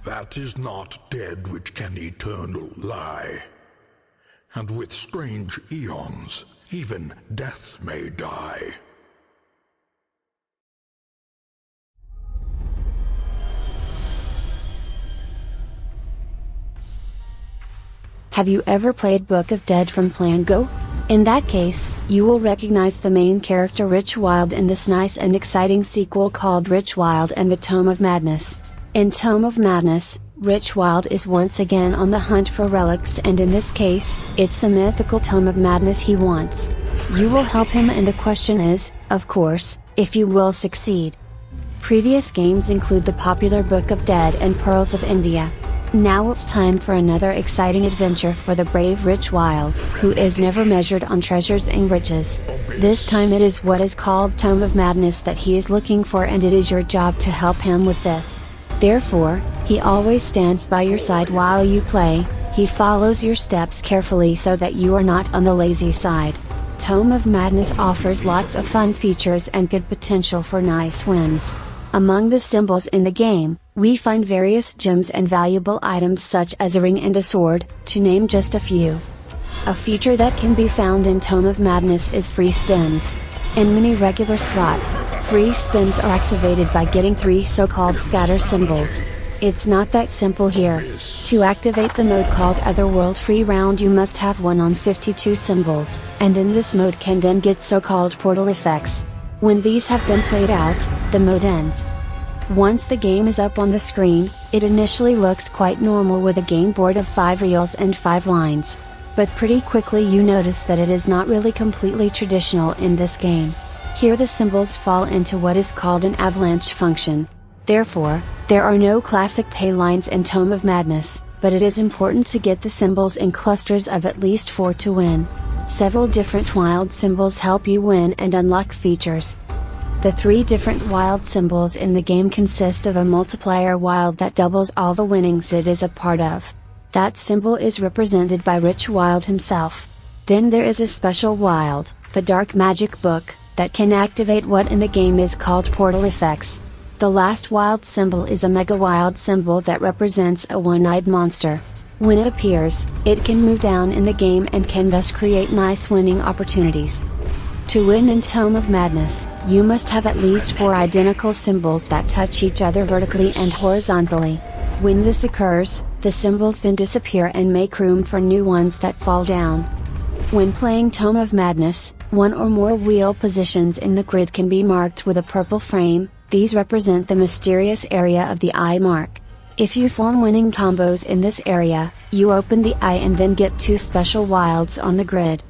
That is not dead which can eternal lie. And with strange eons, even death may die. Have you ever played Book of Dead from Plan Go? In that case, you will recognize the main character Rich Wilde in this nice and exciting sequel called Rich Wilde and the Tome of Madness. In Tome of Madness, Rich Wilde is once again on the hunt for relics, and in this case, it's the mythical Tome of Madness he wants. You will help him, and the question is, of course, if you will succeed. Previous games include the popular Book of Dead and Pearls of India. Now it's time for another exciting adventure for the brave Rich Wilde, who is never measured on treasures and riches. This time it is what is called Tome of Madness that he is looking for, and it is your job to help him with this. Therefore, he always stands by your side while you play, he follows your steps carefully so that you are not on the lazy side. Tome of Madness offers lots of fun features and good potential for nice wins. Among the symbols in the game, we find various gems and valuable items such as a ring and a sword, to name just a few. A feature that can be found in Tome of Madness is free spins. In many regular slots, free spins are activated by getting 3 so-called scatter symbols. It's not that simple here. To activate the mode called Otherworld Free Round, you must have 1 on 52 symbols, and in this mode can then get so-called portal effects. When these have been played out, the mode ends. Once the game is up on the screen, it initially looks quite normal with a game board of 5 reels and 5 lines. But pretty quickly you notice that it is not really completely traditional in this game. Here the symbols fall into what is called an avalanche function. Therefore, there are no classic pay lines in Tome of Madness, but it is important to get the symbols in clusters of at least 4 to win. Several different wild symbols help you win and unlock features. The 3 different wild symbols in the game consist of a multiplier wild that doubles all the winnings it is a part of. That symbol is represented by Rich Wilde himself. Then there is a special wild, the Dark Magic Book, that can activate what in the game is called portal effects. The last wild symbol is a mega wild symbol that represents a one-eyed monster. When it appears, it can move down in the game and can thus create nice winning opportunities. To win in Tome of Madness, you must have at least 4 identical symbols that touch each other vertically and horizontally. When this occurs, the symbols then disappear and make room for new ones that fall down. When playing Tome of Madness, 1 or more wheel positions in the grid can be marked with a purple frame. These represent the mysterious area of the eye mark. If you form winning combos in this area, you open the eye and then get 2 special wilds on the grid.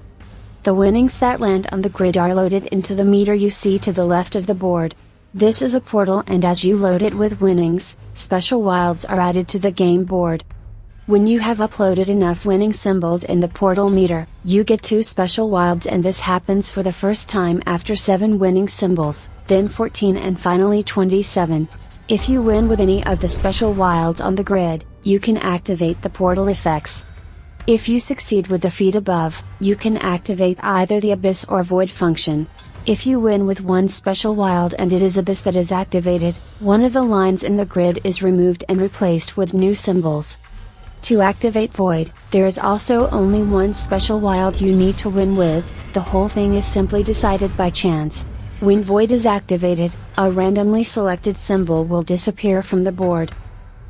The winnings that land on the grid are loaded into the meter you see to the left of the board. This is a portal, and as you load it with winnings, special wilds are added to the game board. When you have uploaded enough winning symbols in the portal meter, you get 2 special wilds, and this happens for the first time after 7 winning symbols, then 14 and finally 27. If you win with any of the special wilds on the grid, you can activate the portal effects. If you succeed with the feat above, you can activate either the Abyss or Void function. If you win with 1 special wild and it is Abyss that is activated, 1 of the lines in the grid is removed and replaced with new symbols. To activate Void, there is also only 1 special wild you need to win with. The whole thing is simply decided by chance. When Void is activated, a randomly selected symbol will disappear from the board.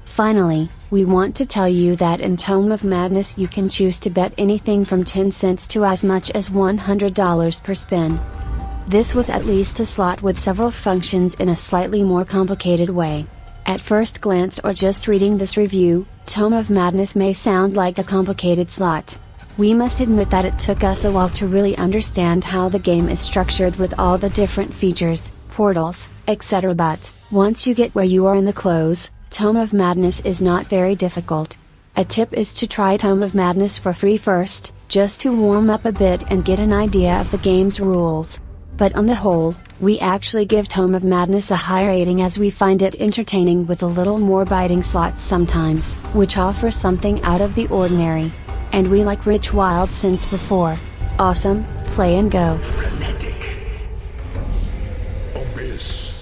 Finally, we want to tell you that in Tome of Madness you can choose to bet anything from 10 cents to as much as $100 per spin. This was at least a slot with several functions in a slightly more complicated way. At first glance or just reading this review, Tome of Madness may sound like a complicated slot. We must admit that it took us a while to really understand how the game is structured with all the different features, portals, etc. But, once you get where you are in the close, Tome of Madness is not very difficult. A tip is to try Tome of Madness for free first, just to warm up a bit and get an idea of the game's rules. But on the whole, we actually give Tome of Madness a high rating as we find it entertaining with a little more biting slots sometimes, which offer something out of the ordinary. And we like Rich Wilde since before. Awesome, play and go. Frenetic. Abyss.